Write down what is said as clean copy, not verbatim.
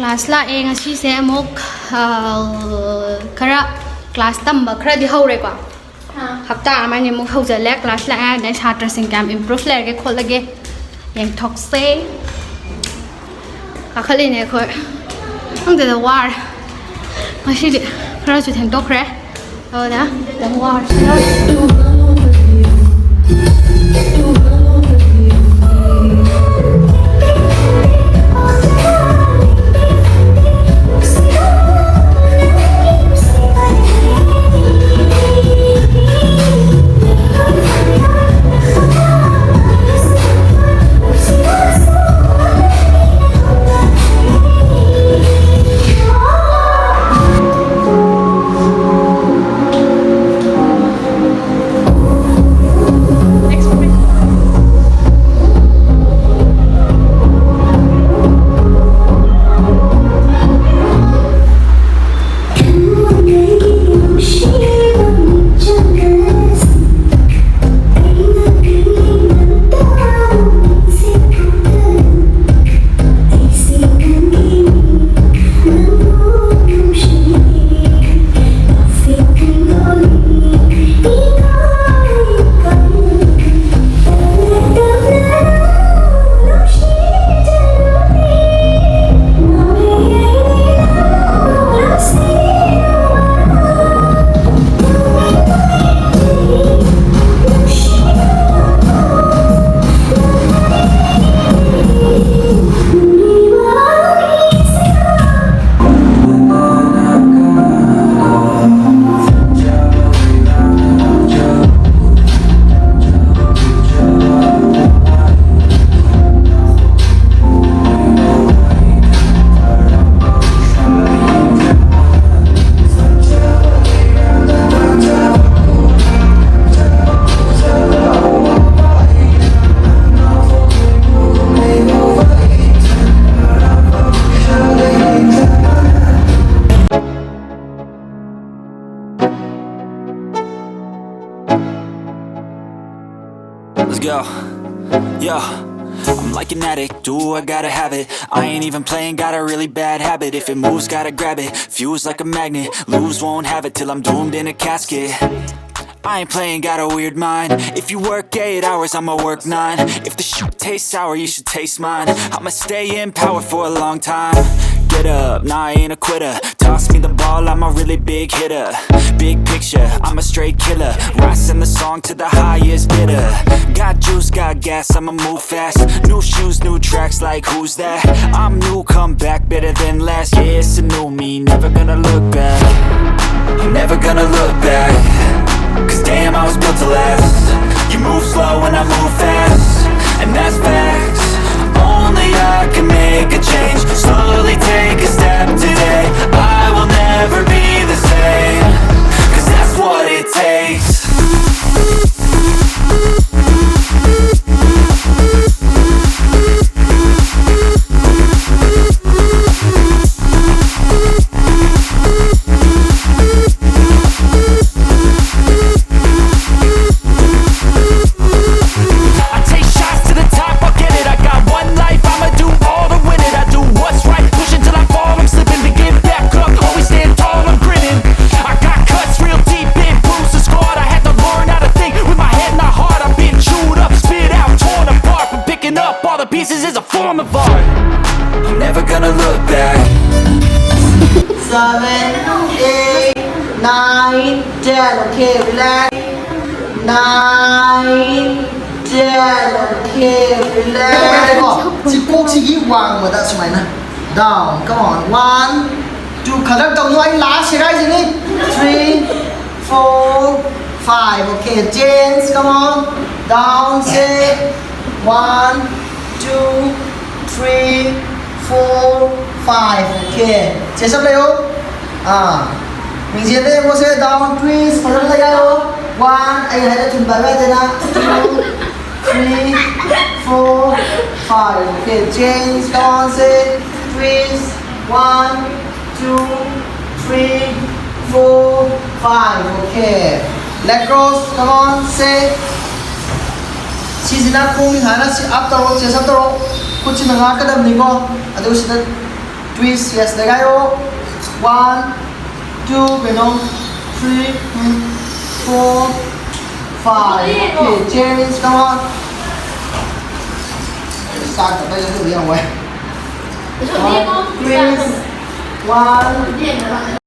class la e ngasi se amok khara class tamba khara di hore ko hafta amani muk hojale class la a dai chhatra sing kam improve le ge kholage yang thok se ka khali ne khoi ang de war ngasi di khara chu theng tok khre da da war Let's go. Yo, I'm like an addict, do I gotta have it. I ain't even playing, got a really bad habit. If it moves, gotta grab it, fuse like a magnet. Lose, won't have it till I'm doomed in a casket. I ain't playing, got a weird mind. If you work 8 hours, I'ma work 9. If the shit tastes sour, you should taste mine. I'ma stay in power for a long time. Get up, nah, I ain't a quitter. Toss me the ball, I'm a really big hitter. Big picture, I'm a straight killer. Rising the song to the highest bidder. Got juice, got gas, I'ma move fast. New shoes, new tracks, like who's that? I'm new, come back, better than last. Yeah, it's a new me, never gonna look back. I'm never gonna look back. Cause damn, I was built to last. You move slow and I move fast, and that's facts. Only I can make a change. Slowly take a step today. I will never be the same. Cause that's what it takes. Pieces is a form of art. I'm never gonna look back. 7, 8, 9, 10. Okay, relax. 9, 10. Okay, relax. Chỉ chỉ vàng mà đã xoay nè. Down. Come on. 1, 2. khả năng tổng anh lá sẽ ra gì đi. 3, 4, 5. Okay, James, come on. Down, 6, 1, 2, 3, 4, 5. Okay. Chế sắp đây không? Mình diễn đây có sẽ down, twist. Phải làm đây không? 1, anh hãy đã chuẩn bị ra đây nào. 2, 3, 4, 5. Okay, James, come on, say twist. 1, 2, 3, 4, 5. Okay. Leg cross, come on, say. Sisina kung hana si up to, si up to. Kung sinangat ka dam ni mo, ato sila twist, yes, legayo. 1, 2, Benong, 3, 4, 5. Okay, James, come on. Start the way to the way. Twist, 1.